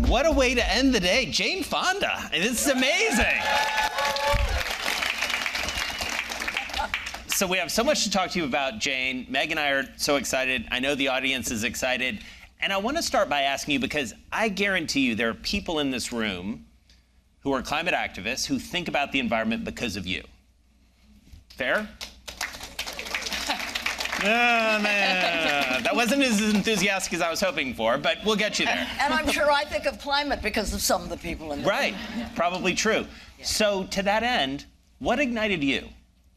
What a way to end the day. Jane Fonda. This is amazing. So we have so much to talk to you about, Jane. Meg and I are so excited. I know the audience is excited. And I want to start by asking you, because I guarantee you there are people in this room who are climate activists who think about the environment because of you. Fair? No. That wasn't as enthusiastic as I was hoping for, but we'll get you there. And I'm sure I think of climate because of some of the people in the Right, probably true. Yeah. So to that end, what ignited you?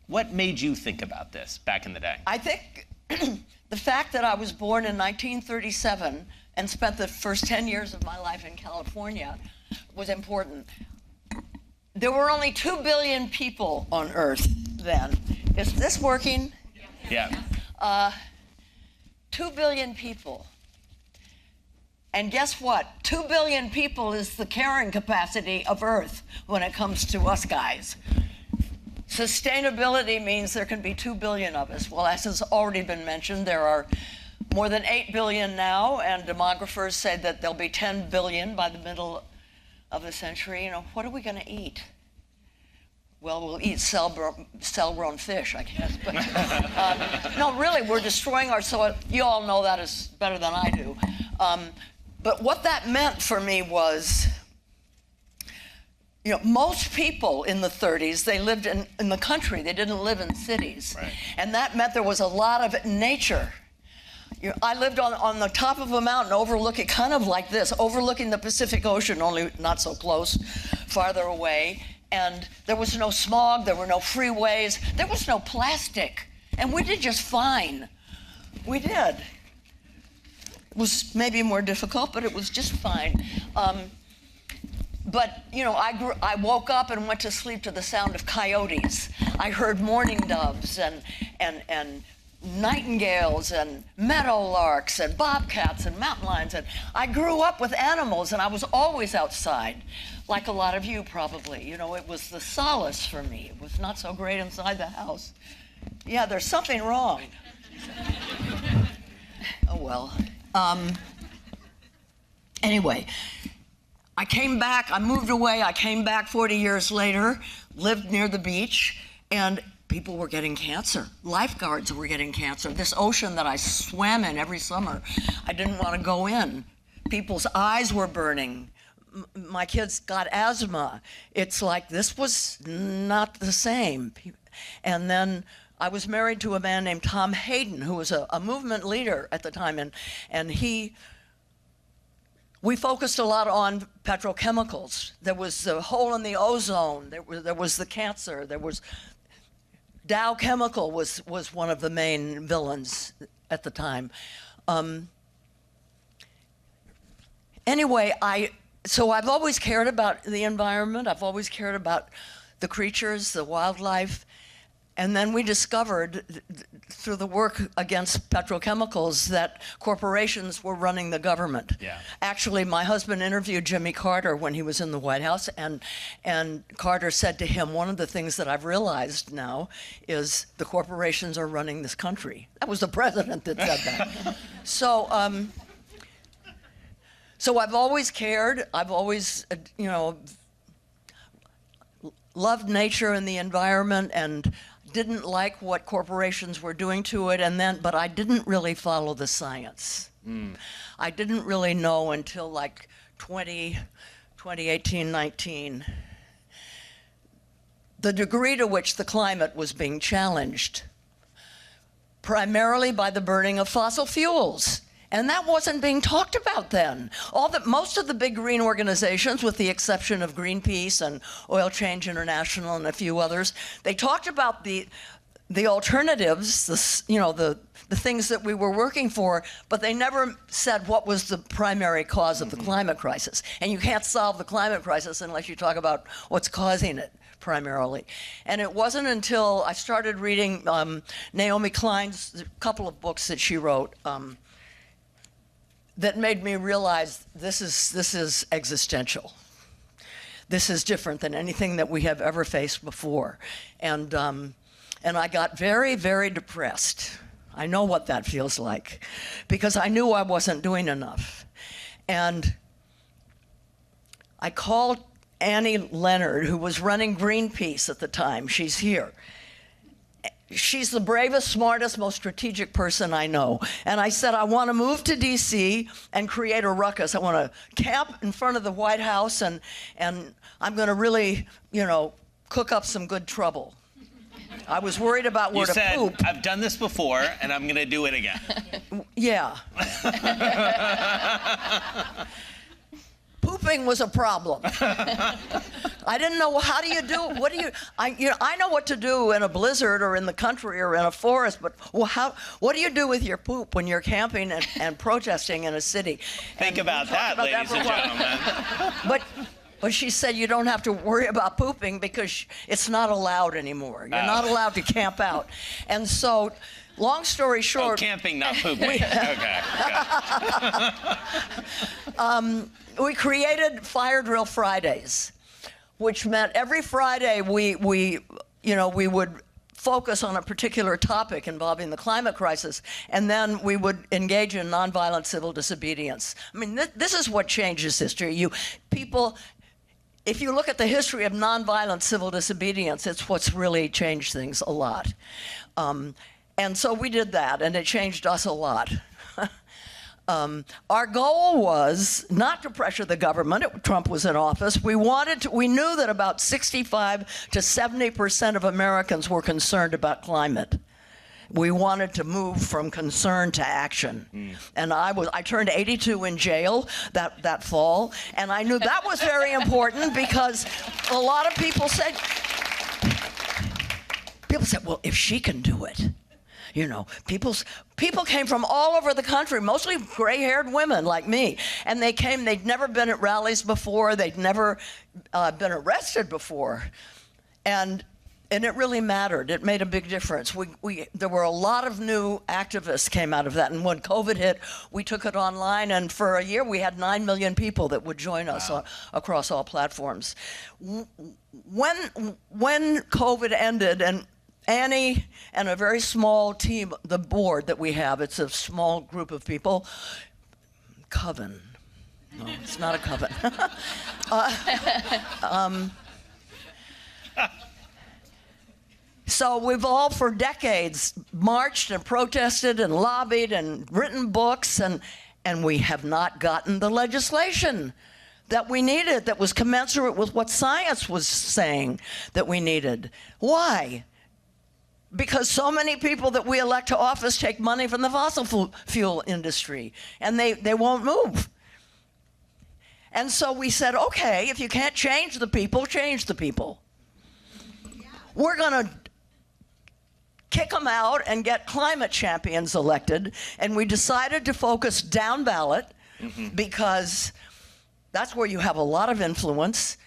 What made you think about this back in the day? I think the fact that I was born in 1937 and spent the first 10 years of my life in California was important. There were only 2 billion people on Earth then. Is this working? Yeah. 2 billion people. And guess what? 2 billion people is the carrying capacity of Earth when it comes to us guys. Sustainability means there can be 2 billion of us. Well, as has already been mentioned, there are more than 8 billion now, and demographers say that there'll be 10 billion by the middle of the century. You know, what are we going to eat? Well, we'll eat cell-grown fish, I guess. But, no, really, we're destroying our soil. You all know that is better than I do. But what that meant for me was, you know, most people in the 30s, they lived in the country. They didn't live in cities. Right. And that meant there was a lot of nature. You know, I lived on the top of a mountain overlooking, kind of like this, overlooking the Pacific Ocean, only not so close, farther away. And there was no smog, there were no freeways, there was no plastic. And we did just fine. We did. It was maybe more difficult, but it was just fine. But, you know, I woke up and went to sleep to the sound of coyotes. I heard mourning doves and nightingales and meadowlarks and bobcats and mountain lions. And I grew up with animals, and I was always outside, like a lot of you probably. You know, it was the solace for me. It was not so great inside the house. Yeah, there's something wrong. Oh, well. Anyway. I came back, I moved away, I came back 40 years later, lived near the beach, and people were getting cancer. Lifeguards were getting cancer. This ocean that I swam in every summer, I didn't want to go in. People's eyes were burning. My kids got asthma. It's like this was not the same. And then I was married to a man named Tom Hayden, who was a movement leader at the time, and we focused a lot on petrochemicals. There was the hole in the ozone. There was the cancer. There was Dow Chemical was one of the main villains at the time. Anyway, so I've always cared about the environment. I've always cared about the creatures, the wildlife. And then we discovered through the work against petrochemicals that corporations were running the government. Yeah. Actually, my husband interviewed Jimmy Carter when he was in the White House, and Carter said to him, one of the things that I've realized now is the corporations are running this country. That was the president that said that. So I've always cared. I've always, you know, loved nature and the environment, and didn't like what corporations were doing to it, but I didn't really follow the science. I didn't really know until like 2018, 19, the degree to which the climate was being challenged, primarily by the burning of fossil fuels. And that wasn't being talked about then. Most of the big green organizations, with the exception of Greenpeace and Oil Change International and a few others, they talked about the alternatives, the things that we were working for, but they never said what was the primary cause of the climate crisis. And you can't solve the climate crisis unless you talk about what's causing it primarily. And it wasn't until I started reading Naomi Klein's couple of books that she wrote, that made me realize this is existential. This is different than anything that we have ever faced before. And I got very, very depressed. I know what that feels like, because I knew I wasn't doing enough. And I called Annie Leonard, who was running Greenpeace at the time. She's here. She's the bravest, smartest, most strategic person I know. And I said, I want to move to D.C. and create a ruckus. I want to camp in front of the White House, and I'm going to really, cook up some good trouble. I was worried about where you to said, poop. I've done this before, and I'm going to do it again. Yeah. Pooping was a problem. I didn't know, how do you do it? What do you, I know what to do in a blizzard or in the country or in a forest, but what do you do with your poop when you're camping and protesting in a city? Think about that, ladies and gentlemen. But she said you don't have to worry about pooping because it's not allowed anymore. You're not allowed to camp out. And so, long story short... Oh, camping, not pooping. Okay. We created Fire Drill Fridays, which meant every Friday we would focus on a particular topic involving the climate crisis, and then we would engage in nonviolent civil disobedience. I mean, this is what changes history. If you look at the history of nonviolent civil disobedience, it's what's really changed things a lot. And so we did that, and it changed us a lot. Our goal was not to pressure the government. Trump was in office. We knew that about 65 to 70% of Americans were concerned about climate. We wanted to move from concern to action. And I turned 82 in jail that fall, and I knew that was very important because a lot of people said, well, if she can do it. People came from all over the country, mostly gray-haired women like me. And they'd never been at rallies before, they'd never been arrested before. And it really mattered. It made a big difference. There were a lot of new activists came out of that. And when COVID hit, we took it online. And for a year, we had 9 million people that would join us across all platforms. When COVID ended, and Annie and a very small team, the board that we have, it's a small group of people. Coven. No, it's not a coven. So we've all for decades marched and protested and lobbied and written books, and we have not gotten the legislation that we needed that was commensurate with what science was saying that we needed. Why? Because so many people that we elect to office take money from the fossil fuel industry, and they won't move. And so we said, okay, if you can't change the people, change the people. We're going to kick them out and get climate champions elected, and we decided to focus down ballot because that's where you have a lot of influence.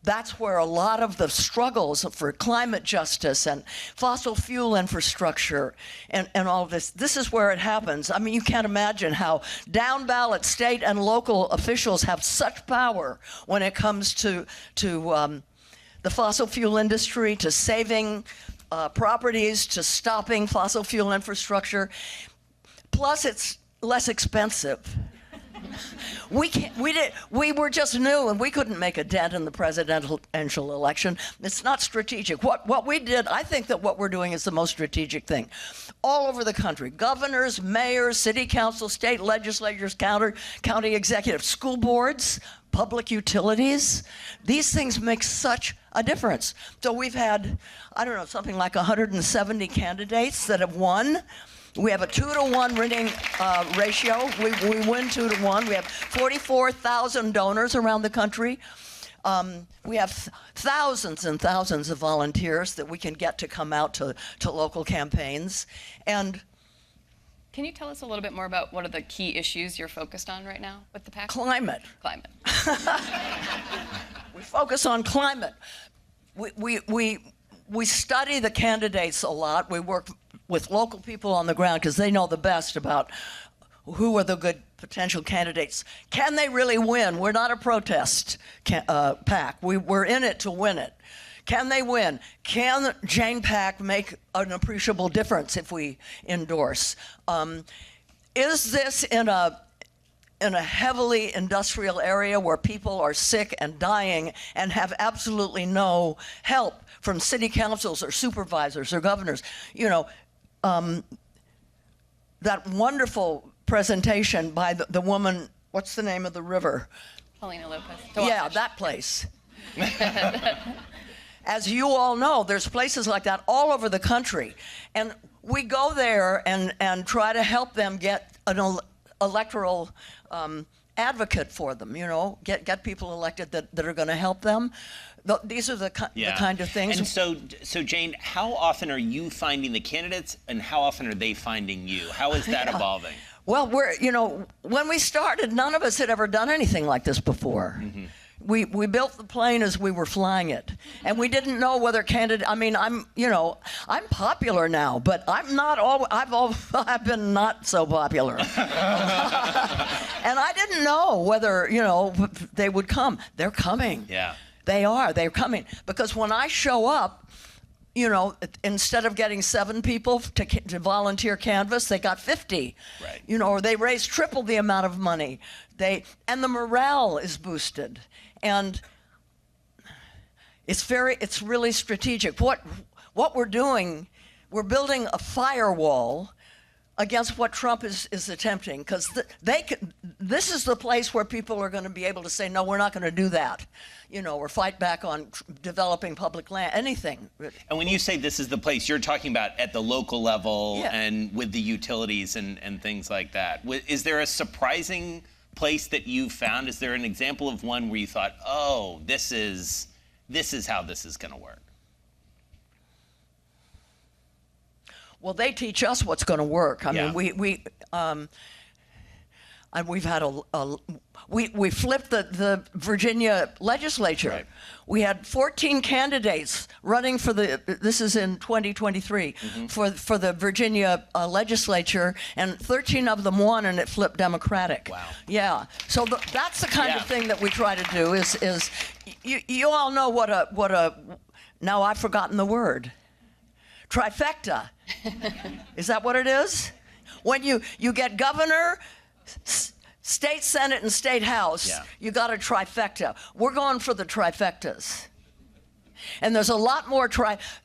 That's where a lot of the struggles for climate justice and fossil fuel infrastructure and all of this is where it happens. I mean, you can't imagine how down ballot state and local officials have such power when it comes to the fossil fuel industry, to saving properties, to stopping fossil fuel infrastructure. Plus, it's less expensive. We were just new, and we couldn't make a dent in the presidential election. It's not strategic. What we did, I think that what we're doing is the most strategic thing. All over the country, governors, mayors, city council, state legislatures, county executives, school boards, public utilities, these things make such a difference. So we've had, I don't know, something like 170 candidates that have won. We have a 2-to-1 winning ratio. We win 2-to-1. We have 44,000 donors around the country. We have thousands and thousands of volunteers that we can get to come out to local campaigns. And can you tell us a little bit more about what are the key issues you're focused on right now with the PAC? Climate. Climate. We focus on climate. We study the candidates a lot. We work with local people on the ground because they know the best about who are the good potential candidates. Can they really win? We're not a protest PAC. We're in it to win it. Can they win? Can Jane PAC make an appreciable difference if we endorse? Is this in in a heavily industrial area where people are sick and dying and have absolutely no help from city councils or supervisors or governors. You know, that wonderful presentation by the woman, what's the name of the river? Paulina Lopez. Yeah, that place. As you all know, there's places like that all over the country. And we go there and try to help them get an electoral advocate for them, you know, get people elected that are going to help them. These are the kind of things. And so Jane, how often are you finding the candidates and how often are they finding you? How is that evolving? Well, when we started, none of us had ever done anything like this before. Mm-hmm. We built the plane as we were flying it, and we didn't know whether I'm popular now, but I'm not I've been not so popular. And I didn't know whether, they would come. They're coming. Yeah. They're coming. Because when I show up, instead of getting 7 people to volunteer canvass, they got 50. Right. Or they raised triple the amount of money. And the morale is boosted. And it's really strategic. What we're doing, we're building a firewall against what Trump is attempting, because this is the place where people are going to be able to say, no, we're not going to do that, or fight back on developing public land, anything. And when you say this is the place, you're talking about at the local level. Yeah. And with the utilities and things like that. Is there a surprising place that you found? Is there an example of one where you thought, oh, this is how this is going to work? Well, they teach us what's going to work. I mean, we've had we flipped the Virginia legislature. Right. We had 14 candidates running for this is in 2023, mm-hmm. for the Virginia legislature, and 13 of them won, and it flipped Democratic. Wow. Yeah. So that's the kind of thing that we try to do. Is you all know what a now I've forgotten the word. Trifecta. Is that what it is? When you get governor, state senate, and state house, you got a trifecta. We're going for the trifectas. And there's a lot more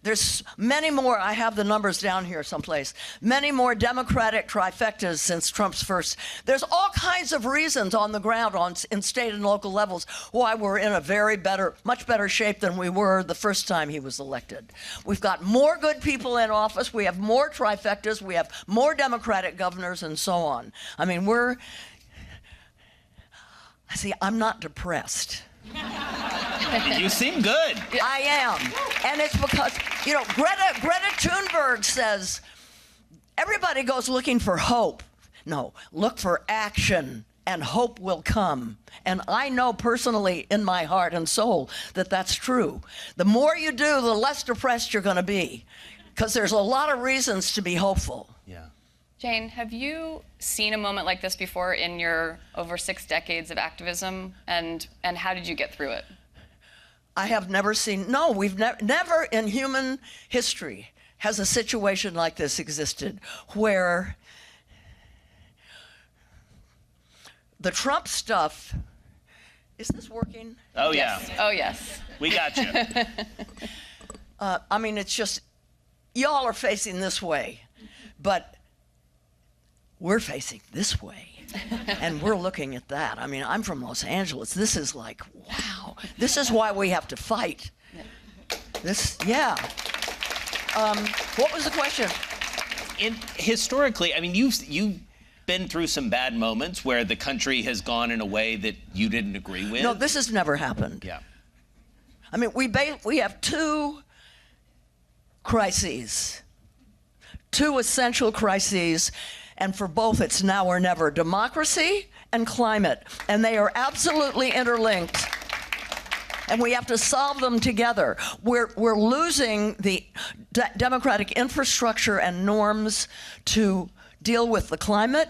there's many more, I have the numbers down here someplace, many more Democratic trifectas since Trump's first. There's all kinds of reasons on the ground in state and local levels why we're in a much better shape than we were the first time he was elected. We've got more good people in office, we have more trifectas, we have more Democratic governors, and so on. I mean, I'm not depressed. You seem good. I am. And it's because, Greta Thunberg says, everybody goes looking for hope. No, look for action, and hope will come. And I know personally in my heart and soul that that's true. The more you do, the less depressed you're going to be, because there's a lot of reasons to be hopeful. Yeah. Jane, have you seen a moment like this before in your over 6 decades of activism, and how did you get through it? I have never seen, we've never in human history has a situation like this existed, where the Trump stuff, is this working? Oh, yes. yeah. Oh, yes. We got you. It's just, y'all are facing this way, but we're facing this way. And we're looking at that. I'm from Los Angeles. This is like, wow. This is why we have to fight. What was the question? Historically, you've been through some bad moments where the country has gone in a way that you didn't agree with. No, this has never happened. Yeah. We have 2 crises, 2 essential crises. And for both, it's now or never: democracy and climate. And they are absolutely interlinked. And we have to solve them together. We're losing the democratic infrastructure and norms to deal with the climate,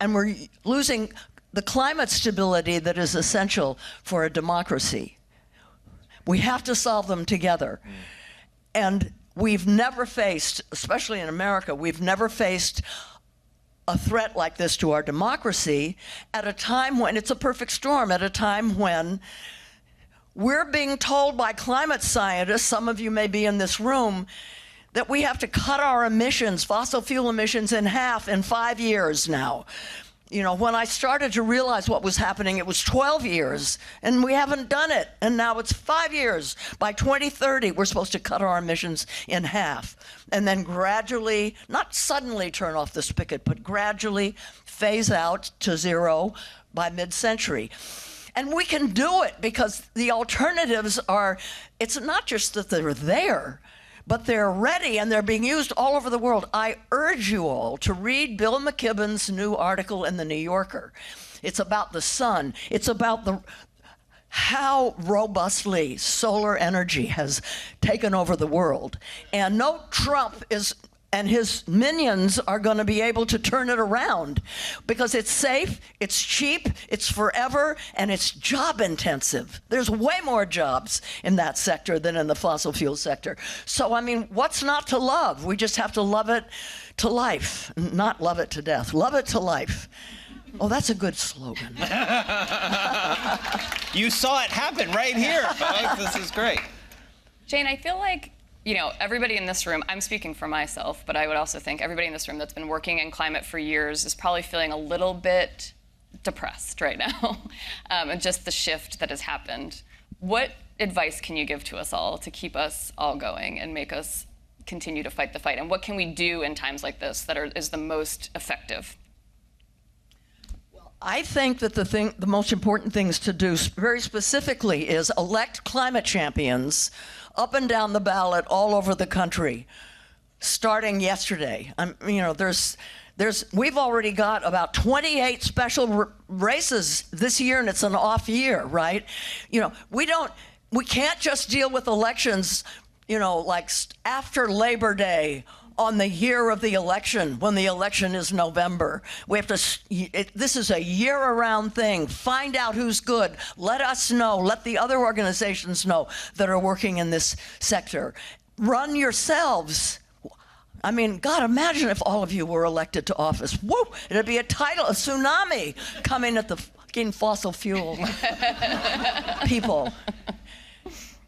and we're losing the climate stability that is essential for a democracy. We have to solve them together. And we've never faced, especially in America, we've never faced a threat like this to our democracy at a time when it's a perfect storm, at a time when we're being told by climate scientists, some of you may be in this room, that we have to cut our emissions, fossil fuel emissions, in half in 5 years now. You know, when I started to realize what was happening, it was 12 years, and we haven't done it. And now it's 5 years. By 2030, we're supposed to cut our emissions in half, and then gradually, not suddenly turn off the spigot, but gradually phase out to zero by mid-century. And we can do it because the alternatives are, it's not just that they're there, but they're ready and they're being used all over the world. I urge you all to read Bill McKibben's new article in The New Yorker. It's about the sun. It's about how robustly solar energy has taken over the world. And no Trump and his minions are going to be able to turn it around because it's safe, it's cheap, it's forever, and it's job intensive. There's way more jobs in that sector than in the fossil fuel sector. So, I mean, what's not to love? We just have to love it to life, not love it to death. Love it to life. Oh, that's a good slogan. You saw it happen right here, folks. This is great. Jane, I feel like, you know, everybody in this room, I'm speaking for myself, but I would also think everybody in this room that's been working in climate for years is probably feeling a little bit depressed right now, and just the shift that has happened. What advice can you give to us all to keep us all going and make us continue to fight the fight? And what can we do in times like this that is the most effective? I think that the most important things to do very specifically is elect climate champions up and down the ballot all over the country, starting yesterday. You know, we've already got about 28 special races this year, and it's an off year, right? You know, we can't just deal with elections, you know, like after Labor Day on the year of the election, when the election is November. We have to, this is a year-round thing. Find out who's good. Let us know. Let the other organizations know that are working in this sector. Run yourselves. I mean, God, imagine if all of you were elected to office. Woo! It'd be a tsunami coming at the fucking fossil fuel people.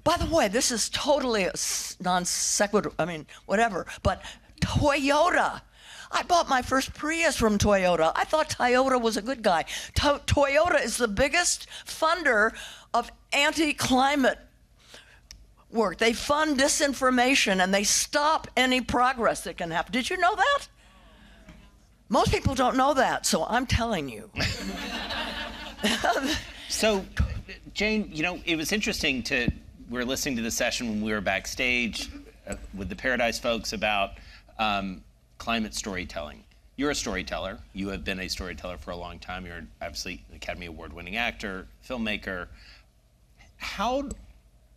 By the way, this is totally a non sequitur, I mean, whatever, but Toyota. I bought my first Prius from Toyota. I thought Toyota was a good guy. Toyota is the biggest funder of anti-climate work. They fund disinformation and they stop any progress that can happen. Did you know that? Most people don't know that, so I'm telling you. So, Jane, you know, it was interesting we were listening to the session when we were backstage with the Paradise folks about climate storytelling. You're a storyteller. You have been a storyteller for a long time. You're obviously an Academy Award-winning actor, filmmaker. How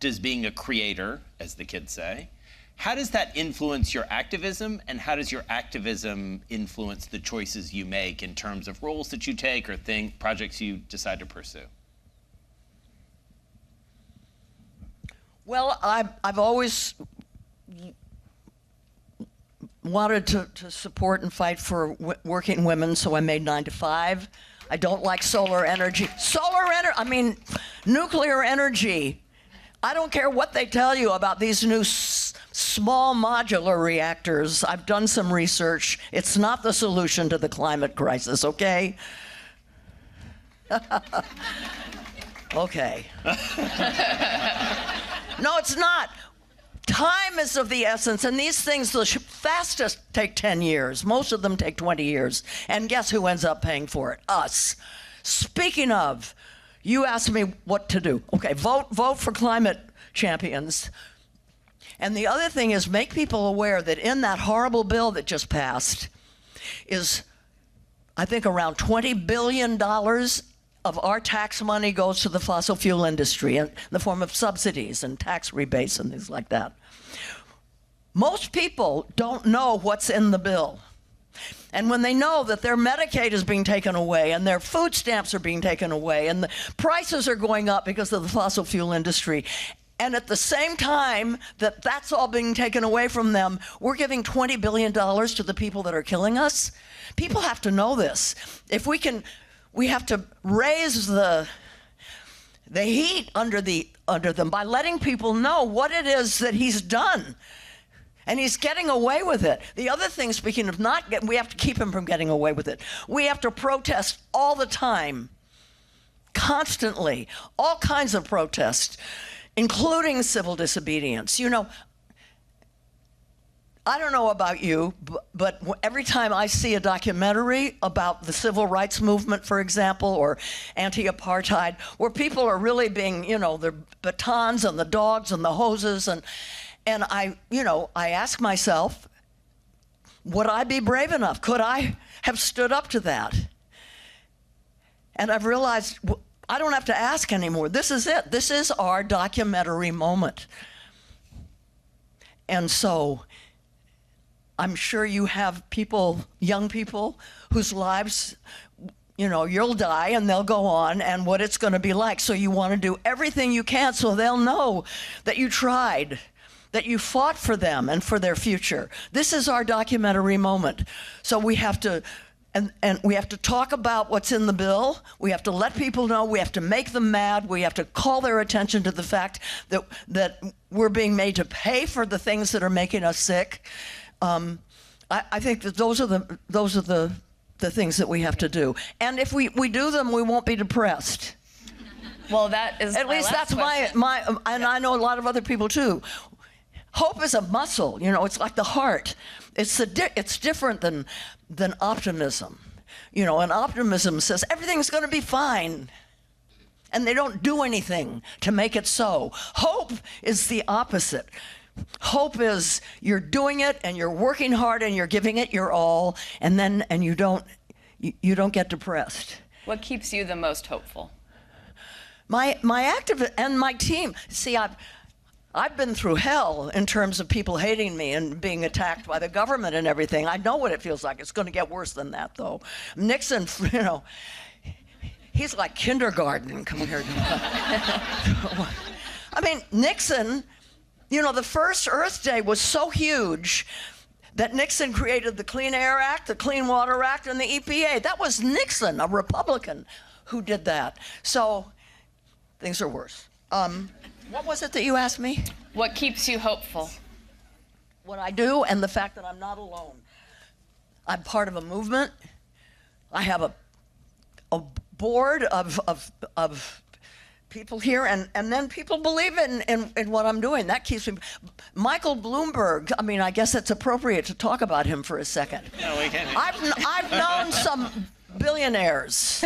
does being a creator, as the kids say, how does that influence your activism, and how does your activism influence the choices you make in terms of roles that you take or projects you decide to pursue? Well, I've always wanted to support and fight for working women, so I made 9 to 5. I don't like solar energy. I mean, nuclear energy. I don't care what they tell you about these new small modular reactors. I've done some research. It's not the solution to the climate crisis, okay? Okay. No, it's not. Time is of the essence, and these things, the fastest take 10 years. Most of them take 20 years. And guess who ends up paying for it? Us. Speaking of, you asked me what to do. Okay, vote for climate champions. And the other thing is make people aware that in that horrible bill that just passed is, I think, around $20 billion of our tax money goes to the fossil fuel industry in the form of subsidies and tax rebates and things like that. Most people don't know what's in the bill. And when they know that their Medicaid is being taken away and their food stamps are being taken away and the prices are going up because of the fossil fuel industry, And at the same time that that's all being taken away from them, we're giving $20 billion to the people that are killing us. People have to know this. If we can, we have to raise the heat under them by letting people know what it is that he's done. And he's getting away with it. The other thing, speaking of we have to keep him from getting away with it. We have to protest all the time, constantly, all kinds of protests, including civil disobedience. You know, I don't know about you, but every time I see a documentary about the civil rights movement, for example, or anti-apartheid, where people are really being, you know, their batons and the dogs and the hoses, and I ask myself, would I be brave enough? Could I have stood up to that? And I've realized I don't have to ask anymore. This is it. This is our documentary moment. And so I'm sure you have people, young people, whose lives, you know, you'll die and they'll go on, and what it's going to be like. So you want to do everything you can so they'll know that you tried, that you fought for them and for their future. This is our documentary moment. So we have to, and we have to talk about what's in the bill. We have to let people know. We have to make them mad. We have to call their attention to the fact that we're being made to pay for the things that are making us sick. I think that those are the things that we have to do. And if we do them, we won't be depressed. Well, that is at least that's question. my and I know a lot of other people too. Hope is a muscle, you know, it's like the heart. It's different than optimism. You know, and optimism says everything's going to be fine. And they don't do anything to make it so. Hope is the opposite. Hope is you're doing it and you're working hard and you're giving it your all, and you don't get depressed. What keeps you the most hopeful? My activist and my team. See, I've been through hell in terms of people hating me and being attacked by the government and everything. I know what it feels like. It's going to get worse than that, though. Nixon, you know, he's like kindergarten compared to I mean, Nixon, you know, the first Earth Day was so huge that Nixon created the Clean Air Act, the Clean Water Act, and the EPA. That was Nixon, a Republican, who did that. So things are worse. What was it that you asked me? What keeps you hopeful? What I do and the fact that I'm not alone. I'm part of a movement. I have a board of people here, and then people believe in what I'm doing. That keeps me. Michael Bloomberg, I mean, I guess it's appropriate to talk about him for a second. No, we can't. I've known some billionaires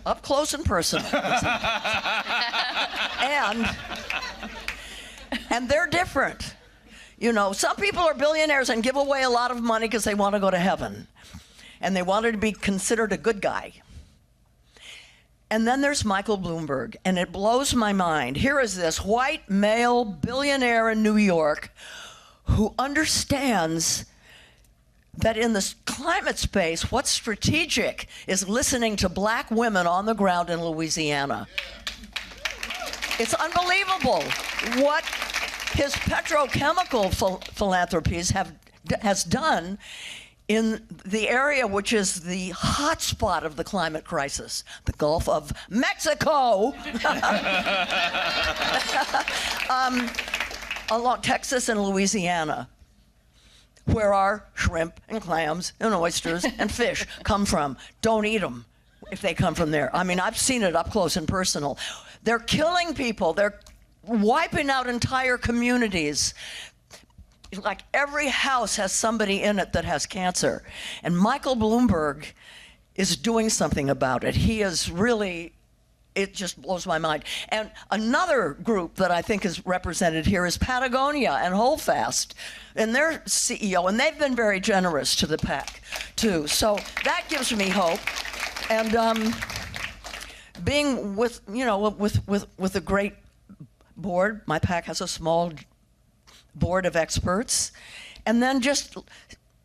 up close and personal. And they're different. You know, some people are billionaires and give away a lot of money because they want to go to heaven. And they want to be considered a good guy. And then there's Michael Bloomberg, and it blows my mind. Here is this white male billionaire in New York who understands that in the climate space, what's strategic is listening to black women on the ground in Louisiana. It's unbelievable what his petrochemical philanthropies has done in the area which is the hot spot of the climate crisis, the Gulf of Mexico, along Texas and Louisiana, where our shrimp and clams and oysters and fish come from. Don't eat them if they come from there. I mean, I've seen it up close and personal. They're killing people. They're wiping out entire communities. Like every house has somebody in it that has cancer. And Michael Bloomberg is doing something about it. He is really, it just blows my mind. And another group that I think is represented here is Patagonia and Holdfast and their CEO, and they've been very generous to the PAC too. So that gives me hope. And being with, you know, with a great board, my PAC has a small board of experts, and then just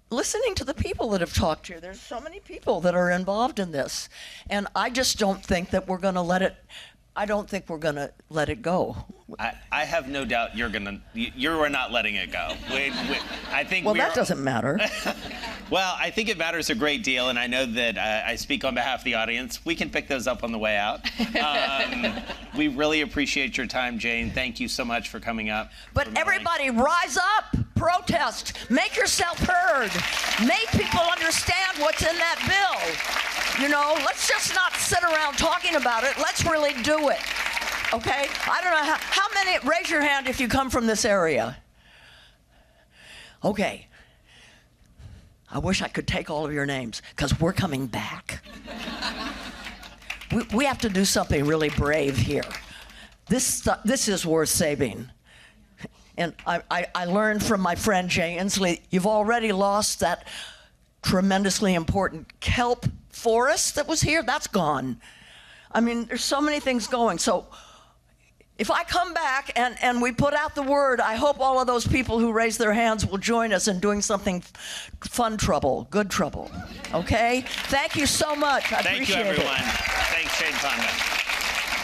listening to the people that have talked here. There's so many people that are involved in this, and I just don't think that we're going to let it. I don't think we're going to let it go. I have no doubt you are not letting it go. I think Well, that doesn't matter. Well, I think it matters a great deal, and I know that I speak on behalf of the audience. We can pick those up on the way out. We really appreciate your time, Jane. Thank you so much for coming up. But everybody, rise up, protest, make yourself heard, make people understand what's in that bill. You know, let's just not sit around talking about it. Let's really do it. Okay? I don't know how many, raise your hand if you come from this area. Okay. I wish I could take all of your names, because we're coming back. We have to do something really brave here. This is worth saving. And I learned from my friend Jay Inslee, you've already lost that tremendously important kelp forest that was here. That's gone. I mean, there's so many things going. So if I come back and we put out the word, I hope all of those people who raise their hands will join us in doing something fun trouble, good trouble. Okay? Thank you so much. I appreciate it. Thank you, everyone. Thanks, Shane Fonda.